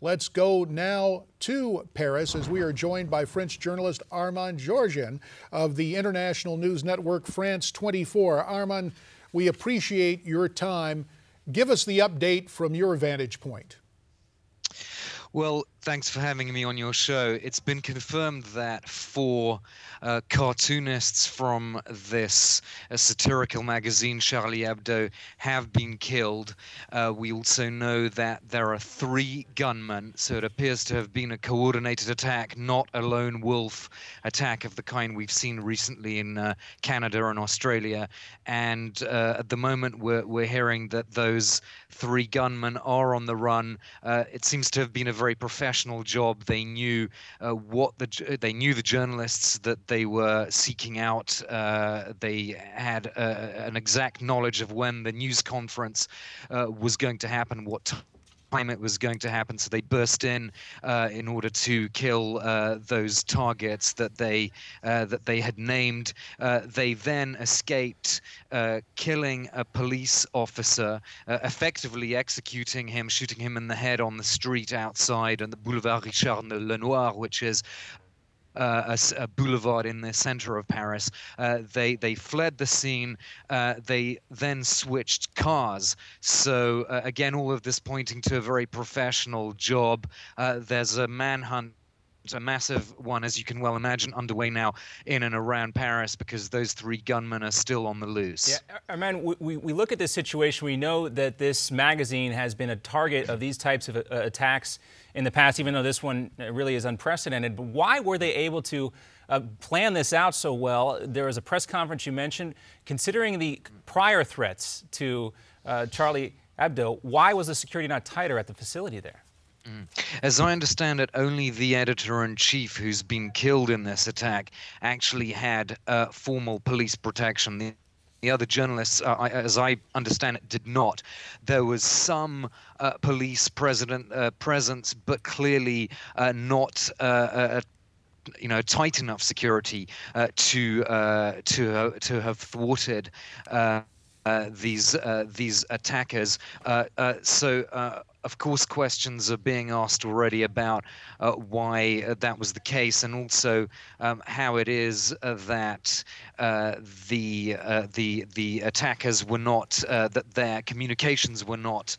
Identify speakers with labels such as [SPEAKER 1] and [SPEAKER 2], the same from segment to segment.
[SPEAKER 1] Let's go now to Paris as we are joined by French journalist Armen Georgian of the international news network France 24. Armen, we appreciate your time. Give us the update from your vantage point.
[SPEAKER 2] Well, thanks for having me on your show. It's been confirmed that four cartoonists from this satirical magazine, Charlie Hebdo, have been killed. We also know that there are 3 gunmen, so it appears to have been a coordinated attack, not a lone wolf attack of the kind we've seen recently in Canada and Australia. And at the moment, we're hearing that those 3 gunmen are on the run. It seems to have been a very professional job. They knew the journalists that they were seeking out. They had an exact knowledge of when the news conference was going to happen, what time it was going to happen, so they burst in order to kill those targets that they had named. They then escaped, killing a police officer, effectively executing him, shooting him in the head on the street outside on the Boulevard Richard Lenoir, which is a boulevard in the center of Paris. They fled the scene. They then switched cars. So again, all of this pointing to a very professional job. There's a manhunt, a massive one, as you can well imagine, underway now in and around Paris because those 3 gunmen are still on the loose.
[SPEAKER 3] Yeah, Armen, we look at this situation. We know that this magazine has been a target of these types of attacks in the past, even though this one really is unprecedented. But why were they able to plan this out so well? There was a press conference you mentioned. Considering the prior threats to Charlie Hebdo, why was the security not tighter at the facility there?
[SPEAKER 2] As I understand it, only the editor-in-chief who's been killed in this attack actually had formal police protection. The other journalists, as I understand it, did not. There was some police presence, but clearly not tight enough security to have thwarted these attackers. Of course, questions are being asked already about why that was the case, and also how it is that the attackers were not, that their communications were not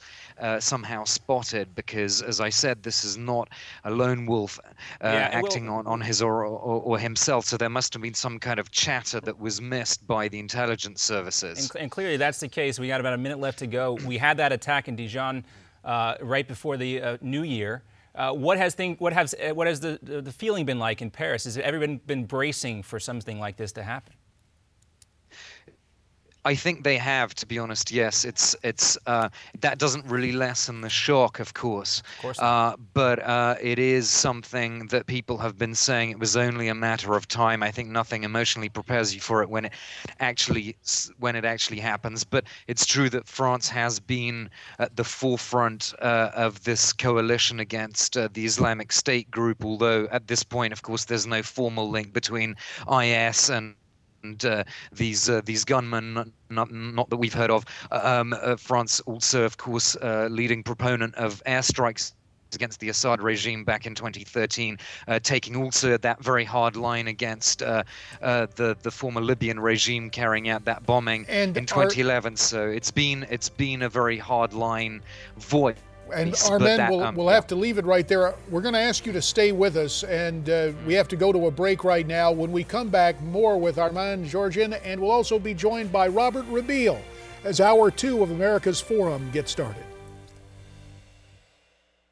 [SPEAKER 2] somehow spotted. Because, as I said, this is not a lone wolf acting on his or himself. So there must have been some kind of chatter that was missed by the intelligence services.
[SPEAKER 3] And clearly, that's the case. We got about a minute left to go. We had that attack in Dijon right before the New Year. What has the feeling been like in Paris? Has everyone been bracing for something like this to happen?
[SPEAKER 2] I think they have, to be honest. Yes, that doesn't really lessen the shock, of course. But it is something that people have been saying. It was only a matter of time. I think nothing emotionally prepares you for it when it actually happens. But it's true that France has been at the forefront of this coalition against the Islamic State group. Although at this point, of course, there's no formal link between IS and these gunmen, not that we've heard of. France also, of course, leading proponent of airstrikes against the Assad regime back in 2013, taking also that very hard line against the former Libyan regime carrying out that bombing in 2011. So it's been a very hard line voice.
[SPEAKER 1] And Armen, we'll have to leave it right there. We're going to ask you to stay with us, and we have to go to a break right now. When we come back, more with Armen Georgian, and we'll also be joined by Robert Rabeel as Hour 2 of America's Forum gets started.